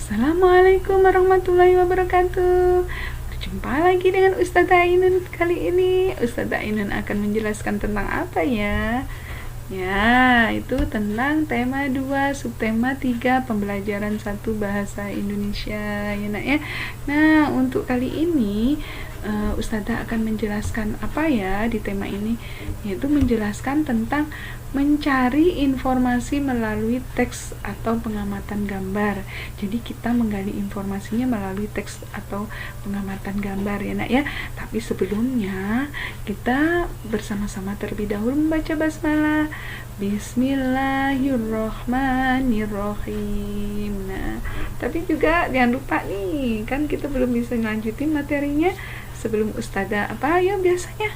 Assalamualaikum warahmatullahi wabarakatuh. Berjumpa lagi dengan Ustazah Ainun. Kali ini Ustazah Ainun akan menjelaskan tentang apa ya? Ya, itu tentang tema 2, subtema 3, pembelajaran 1 bahasa Indonesia ya nak ya. Nah, untuk kali ini Ustazah akan menjelaskan apa ya di tema ini, yaitu menjelaskan tentang mencari informasi melalui teks atau pengamatan gambar. Jadi kita menggali informasinya melalui teks atau pengamatan gambar ya nak ya. Tapi sebelumnya kita bersama-sama terlebih dahulu membaca basmalah. Bismillahirrohmanirrohim. Nah, tapi juga jangan lupa nih, kan kita belum bisa lanjutin materinya sebelum Ustazah apa ya biasanya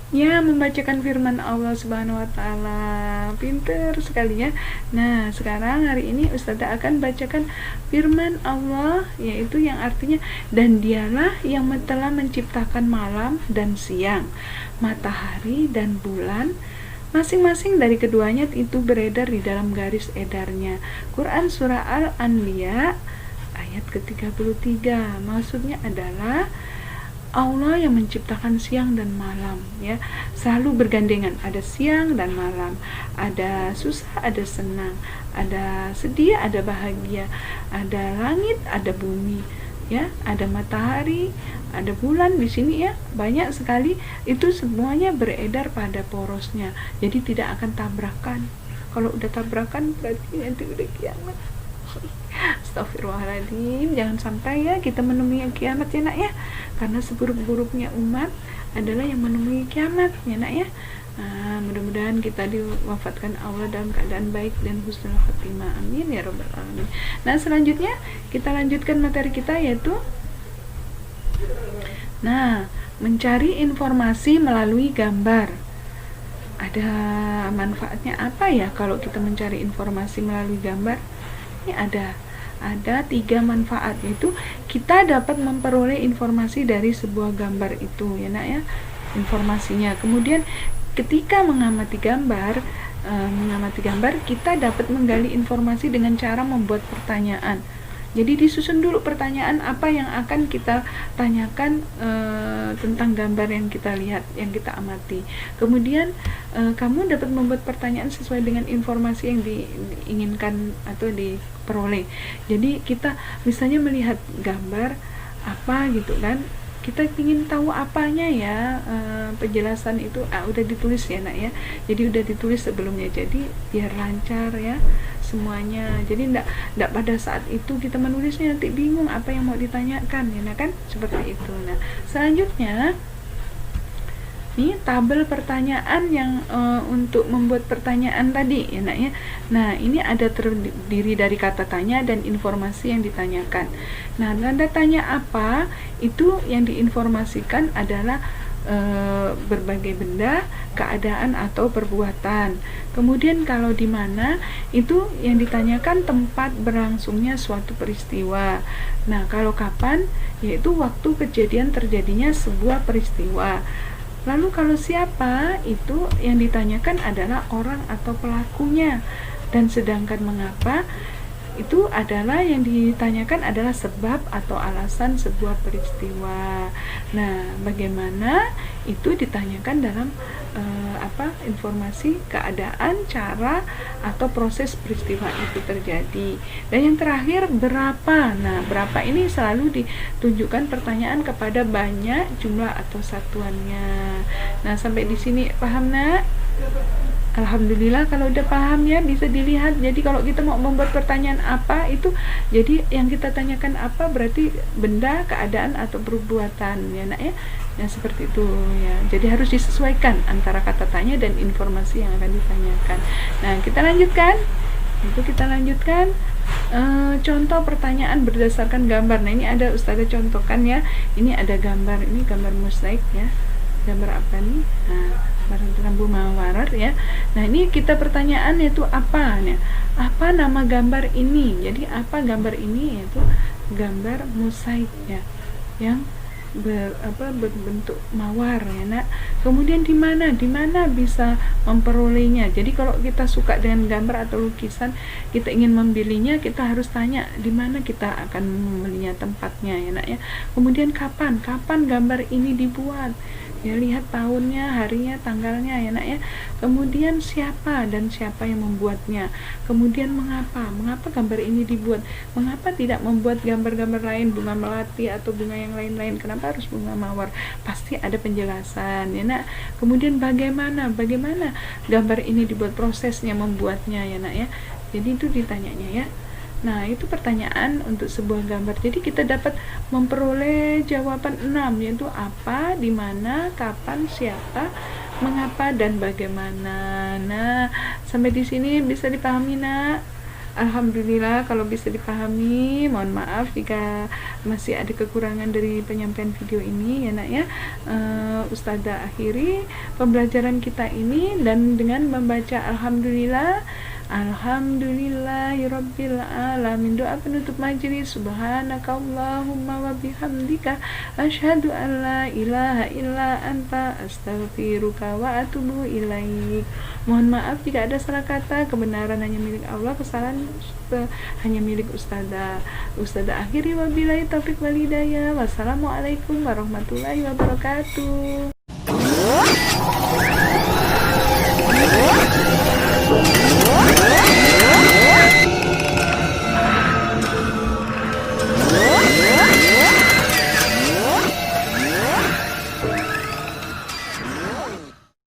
ya membacakan firman Allah Subhanahu wa taala. Pinter sekali ya. Nah, sekarang hari ini Ustazah akan bacakan firman Allah, yaitu yang artinya, dan dialah yang telah menciptakan malam dan siang, matahari dan bulan, masing-masing dari keduanya itu beredar di dalam garis edarnya. Quran surah Al-Anbiya ayat ke-33. Maksudnya adalah Allah yang menciptakan siang dan malam ya, selalu bergandengan, ada siang dan malam, ada susah, ada senang, ada sedih, ada bahagia, ada langit, ada bumi ya, ada matahari, ada bulan di sini ya, banyak sekali, itu semuanya beredar pada porosnya, jadi tidak akan tabrakan. Kalau udah tabrakan berarti nanti udah kiamat. Astagfirullahaladzim, jangan sampai ya kita menemui kiamat ya nak ya, karena seburuk-buruknya umat adalah yang menemui kiamat ya nak ya. Nah, mudah-mudahan kita diwafatkan Allah dalam keadaan baik dan husnul khatimah, amin ya rabbal alamin. Nah, selanjutnya kita lanjutkan materi kita, yaitu mencari informasi melalui gambar. Ada manfaatnya apa ya kalau kita mencari informasi melalui gambar? Ini ada 3 manfaat, yaitu kita dapat memperoleh informasi dari sebuah gambar itu ya nak ya, informasinya. Kemudian ketika mengamati gambar kita dapat menggali informasi dengan cara membuat pertanyaan. Jadi disusun dulu pertanyaan apa yang akan kita tanyakan tentang gambar yang kita lihat, yang kita amati. Kemudian kamu dapat membuat pertanyaan sesuai dengan informasi yang diinginkan atau diperoleh. Jadi kita misalnya melihat gambar apa gitu kan, kita ingin tahu apanya ya, penjelasan itu udah ditulis ya nak ya, jadi udah ditulis sebelumnya, jadi biar lancar ya semuanya. Jadi enggak pada saat itu kita menulisnya nanti bingung apa yang mau ditanyakan ya nak kan, seperti itu. Nah, selanjutnya ini tabel pertanyaan yang untuk membuat pertanyaan tadi ya nak ya. Nah, ini ada terdiri dari kata tanya dan informasi yang ditanyakan. Nah, tanda tanya apa? Itu yang diinformasikan adalah berbagai benda, keadaan atau perbuatan. Kemudian kalau di mana, itu yang ditanyakan tempat berlangsungnya suatu peristiwa. Nah, kalau kapan, yaitu waktu kejadian terjadinya sebuah peristiwa. Lalu kalau siapa, itu yang ditanyakan adalah orang atau pelakunya. Dan sedangkan mengapa, itu adalah yang ditanyakan adalah sebab atau alasan sebuah peristiwa. Nah, bagaimana itu ditanyakan dalam informasi, keadaan, cara atau proses peristiwa itu terjadi. Dan yang terakhir, berapa. Nah, berapa ini selalu ditunjukkan pertanyaan kepada banyak jumlah atau satuannya. Nah, sampai di sini paham nak? Alhamdulillah kalau udah paham ya, bisa dilihat. Jadi kalau kita mau membuat pertanyaan apa itu, jadi yang kita tanyakan apa berarti benda, keadaan atau perbuatan ya nak ya. Nah, seperti itu ya. Jadi harus disesuaikan antara kata tanya dan informasi yang akan ditanyakan. Nah, kita lanjutkan. Contoh pertanyaan berdasarkan gambar. Nah, ini ada Ustazah contohkan ya. Ini ada gambar, ini gambar mosaik ya. Gambar apa nih? Nah, rambu mawarar ya. Nah, ini kita pertanyaan yaitu apa nih? Apa nama gambar ini? Jadi apa gambar ini? Yaitu gambar mosaik ya, yang berbentuk mawar ya nak. Kemudian di mana bisa memperolehnya. Jadi kalau kita suka dengan gambar atau lukisan, kita ingin membelinya, kita harus tanya di mana kita akan membelinya, tempatnya ya nak ya. Kemudian kapan gambar ini dibuat, ya lihat tahunnya, harinya, tanggalnya ya nak ya. Kemudian siapa yang membuatnya, kemudian mengapa gambar ini dibuat, mengapa tidak membuat gambar-gambar lain, bunga melati atau bunga yang lain-lain, kenapa harus bunga mawar, pasti ada penjelasan ya nak. Kemudian bagaimana gambar ini dibuat, prosesnya membuatnya ya nak ya. Jadi itu ditanyanya ya. Nah, itu pertanyaan untuk sebuah gambar. Jadi kita dapat memperoleh jawaban 6, yaitu apa, di mana, kapan, siapa, mengapa, dan bagaimana. Nah, sampai di sini bisa dipahami nak? Alhamdulillah kalau bisa dipahami. Mohon maaf jika masih ada kekurangan dari penyampaian video ini ya nak ya. Ustazah akhiri pembelajaran kita ini dan dengan membaca Alhamdulillahirabbil alamin. Doa penutup majelis. Subhanakallahumma wa bihamdika asyhadu an la ilaha illa anta astaghfiruka wa atubu ilaik. Mohon maaf jika ada salah kata, kebenaran hanya milik Allah, kesalahan hanya milik Ustazah akhiri, wabillahi taufiq wal hidayah. Wassalamualaikum warahmatullahi wabarakatuh.